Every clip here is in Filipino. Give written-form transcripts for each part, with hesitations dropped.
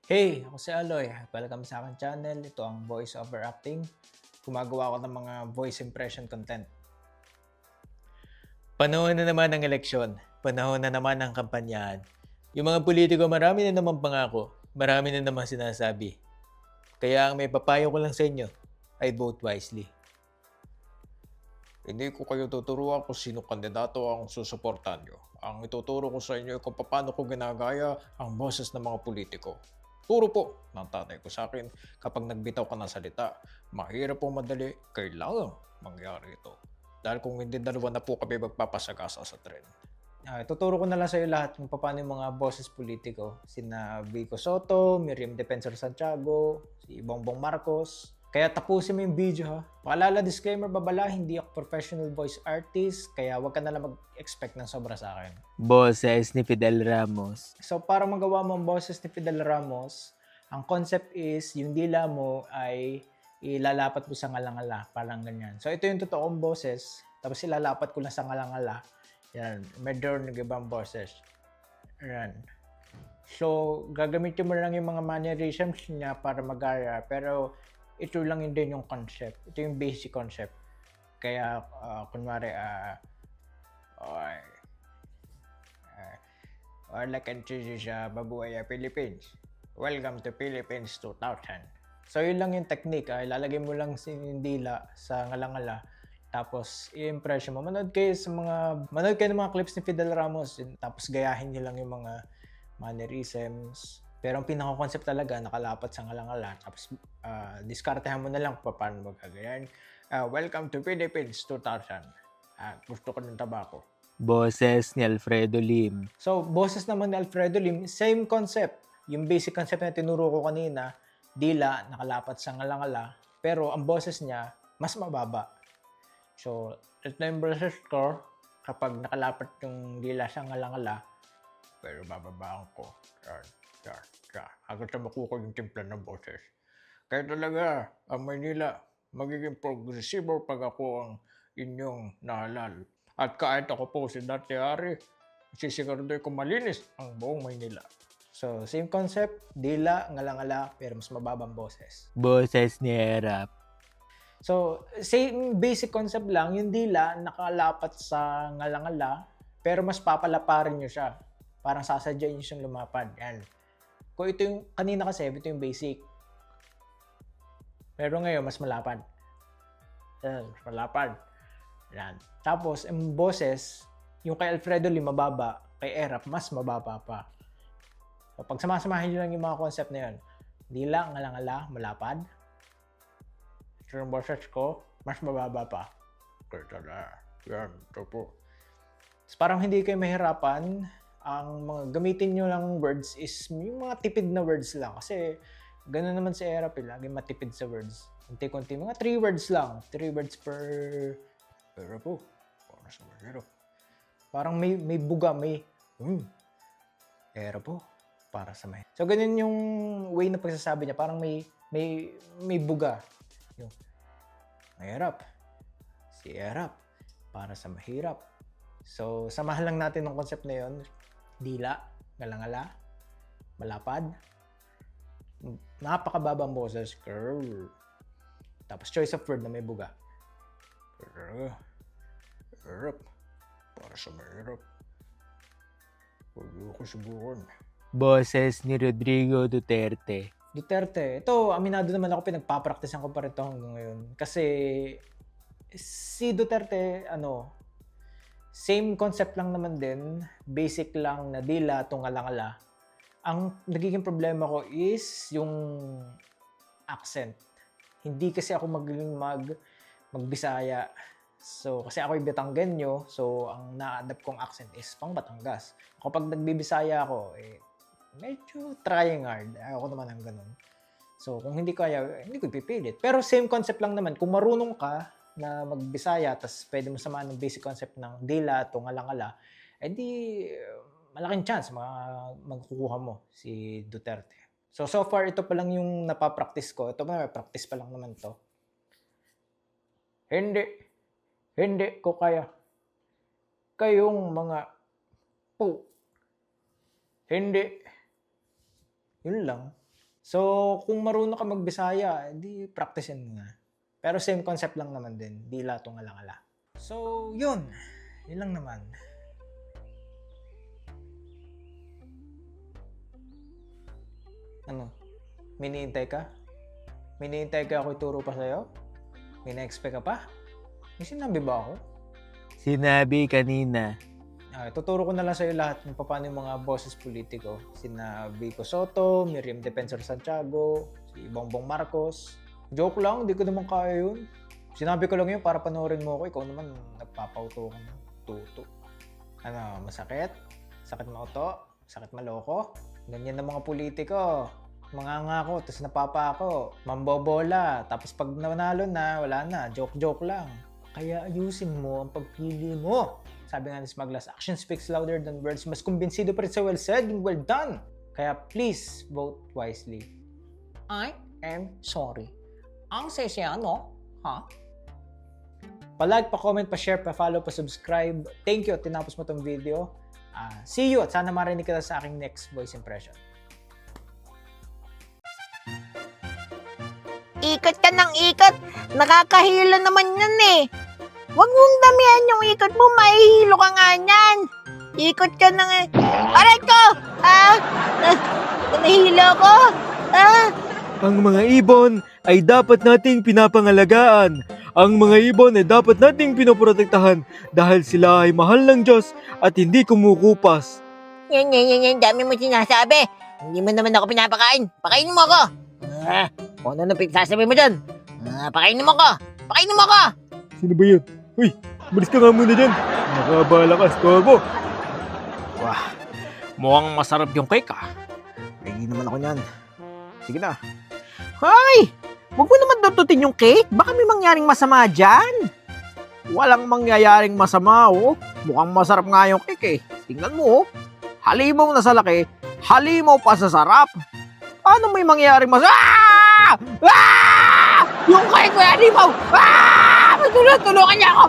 Hey, ako si Aloy. Welcome sa aking channel. Ito ang voice over acting. Gumagawa ako ng mga voice impression content. Panahon na naman ng eleksyon. Panahon na naman ng kampanyahan. Yung mga politiko marami na naman pangako. Marami na naman sinasabi. Kaya ang may papayo ko lang sa inyo ay vote wisely. Hindi ko kayo tuturuan kung sino kandidato ang susuportahan nyo. Ang ituturo ko sa inyo ay kung paano ko ginagaya ang boses ng mga politiko. Turo po ng tatay ko sa akin, kapag nagbitaw ka ng salita, mahirap o madali, kailangan mangyari ito. Dahil kung hindi, dalawa na po kami magpapasagasa sa tren. Tuturo ko na lang sa iyo lahat kung paano yung mga boses politiko. Sina Vico Soto, Miriam Defensor Santiago, si Bongbong Marcos. Kaya tapusin mo yung video ha. Paalala, disclaimer, babala, hindi ako professional voice artist, kaya wag ka na lang mag-expect ng sobra sa akin. Boses ni Fidel Ramos. So para magawa mo ang boses ni Fidel Ramos, ang concept is yung dila mo ay ilalapat mo sa ngalangala, parang ganyan. So ito yung totoong boses, tapos ilalapat ko lang sa ngalangala. Yan, medyo nag-ibang boses. Yan. So gagamitin mo lang yung mga mannerisms niya para magaya, pero ito lang yun din yung concept. Ito yung basic concept. Kaya kunwari or like and choose sa Mabuhay Philippines. Welcome to Philippines 2000. So yun lang yung technique. Ilalagay mo lang si dila sa ngalangala. Tapos i-impression mo. Manood kayo ng mga clips ni Fidel Ramos. Tapos gayahin niyo lang yung mga mannerisms. Pero ang pinaka-concept talaga, nakalapat sa ngalangala. Tapos diskartehan mo na lang kung paano magkagayan. Welcome to Philippines 2000. Gusto ko ng tabako. Boses ni Alfredo Lim. So, boses naman ni Alfredo Lim, same concept. Yung basic concept na tinuro ko kanina, dila, nakalapat sa ngalangala, pero ang boses niya, mas mababa. So, ito na yung boses ko, kapag nakalapat yung dila sa ngalangala, pero bababaan ko. Hanggang sa makuha yung timpla ng boses. Kaya talaga, ang Maynila, magiging progresibo pag ako ang inyong nahalal. At kahit ako po si Dati Hari, sisiguraduhin ko malinis ang buong Maynila. So, same concept, dila, ngalangala, pero mas mababang boses. Boses ni Erap. So, same basic concept lang, yung dila nakalapat sa ngalangala, pero mas papalaparin nyo siya. Parang sasadyain nyo siyang lumapad. Yan. Kung ito yung, kanina kasi, ito yung basic. Pero ngayon, mas malapad. Yan, mas malapad. Yan. Tapos, ang boses, yung kay Alfredo Lim mababa, kay Erap mas mababa pa. So, pag samasamahin nyo lang yung mga concept na yun, dila, ngalangala, malapad. So, yung boses ko, mas mababa pa. Kaya tala, yan, ito po. So, parang hindi kayo mahirapan, ang mga gamitin nyo lang words is yung mga tipid na words lang. Kasi, gano'n naman si Erap, lagi matipid sa words. Kunti-kunti, mga 3 words lang. 3 words per... Pero po, para sa mahirap. Parang may buga, pero po, para sa mahirap. So, ganun yung way na pagsasabi niya. Parang may buga. Yung, mahirap. Si Erap, para sa mahirap. So, samahan lang natin ng concept na yun. Dila, ngalangala, malapad, napakababang boses, girl. Tapos choice of word na may buga. Hirap. Para sa mahirap. Huwag ko subukan. Boses ni Rodrigo Duterte. Duterte. Ito, aminado naman ako, pinagpapraktisan ko pa rin ito hanggang ngayon. Kasi si Duterte, same concept lang naman din. Basic lang na dila, tungalangala. Ang nagiging problema ko is yung accent. Hindi kasi ako magaling magbisaya. So, kasi ako yung Batanggenyo, so ang na-adapt kong accent is pang Batangas. Kapag nagbibisaya ako, medyo trying hard. Ako naman ang ganun. So, kung hindi kaya, hindi ko ipipilit. Pero same concept lang naman. Kung marunong ka na magbisaya, tas pwede mo samahan ng basic concept ng dila, tungalangala, edi malaking chance magkukuha mo si Duterte. So far, ito pa lang yung napapractice ko. Ito pa, practice pa lang naman to. Hindi ko kaya. Kayong mga po. Hindi. Yun lang. So, kung marunong ka magbisaya, di practicein mo na. Pero same concept lang naman din, di latong alang-ala. So, yun. Yun lang naman. Ano? Minihintay ka? Minihintay ka ako ituro pa sa'yo? May na-expect ka pa? May sinabi ba ako? Sinabi kanina. Tuturo ko na lang sa'yo lahat kung paano yung mga boses politiko. Sina Vico Soto, Miriam Defensor Santiago, si Bongbong Marcos. Joke lang, di ko naman kaya yun. Sinabi ko lang yun para panoorin mo ako. Ikaw naman, nagpapauto ka ng tuto. Ano, masakit? Sakit mauto? Sakit maloko? Ganyan ng mga politiko. Mga ngako, tapos napapa ako. Mambobola. Tapos pag nanalo na, wala na. Joke-joke lang. Kaya ayusin mo ang pagpili mo. Sabi nga ni Smaglas, action speaks louder than words. Mas kumbinsido pa rin sa well said, yung well done. Kaya please, vote wisely. I am sorry. Ang sesya, no? Ha? Pa-like, pa-comment, pa-share, pa-follow, pa-subscribe. Thank you at tinapos mo tong video. See you at sana marinig kita sa aking next voice impression. Ikot ka ng ikot. Nakakahilo naman yan eh. Huwag mong damihan yung ikot mo. Mahihilo ka nga niyan. Ikot ka ng... Aray ko! Nahihilo ko. Ang mga ibon ay dapat nating pinapangalagaan. Ang mga ibon ay dapat nating pinoprotektahan dahil sila ay mahal ng Diyos at hindi kumukupas. Yan. Dami mo sinasabi. Hindi mo naman ako pinapakain. Pakainin mo ako. Kung ano pinagsasabi mo dyan. Pakainin mo ako. Pakainin mo ako. Sino ba yun? Uy, malis ka nga muna dyan. Nakabala ka, storbo. Wah, mukhang masarap yung cake ah. Pwede naman ako niyan. Sige na. Hoy! Huwag mo naman dututin yung cake. Baka may mangyaring masama dyan. Walang mangyayaring masama oh. Mukhang masarap nga yung cake eh. Tingnan mo oh. Halimaw na sa laki, halimaw pa sa sarap. Paano may mangyayaring masama? Yung cake may halimaw! Tulungan niya ako!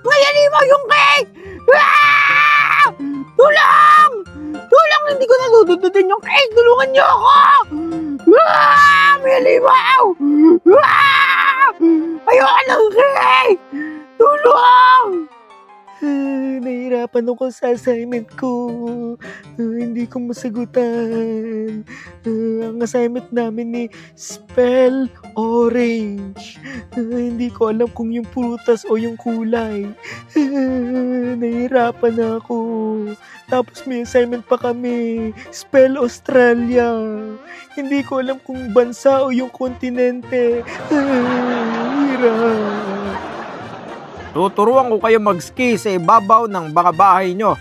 May halimaw yung cake! Tulong! Tulong! Hindi ko nadudutin yung cake! Tulungan niyo ako! May halimaw! Ayoko ng cake! Tulong! Nahihirapan ako sa assignment ko. Hindi ko masagutan. Ang assignment namin ni spell orange. Hindi ko alam kung yung prutas o yung kulay. Nahihirapan ako. Tapos may assignment pa kami. Spell Australia. Hindi ko alam kung bansa o yung kontinente. Hirap. Tuturuan ko kayo mag-ski sa ibabaw ng mga bahay nyo.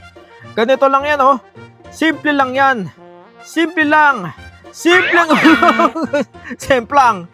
Ganito lang yan oh. Simple lang yan. Simple lang. Semplang.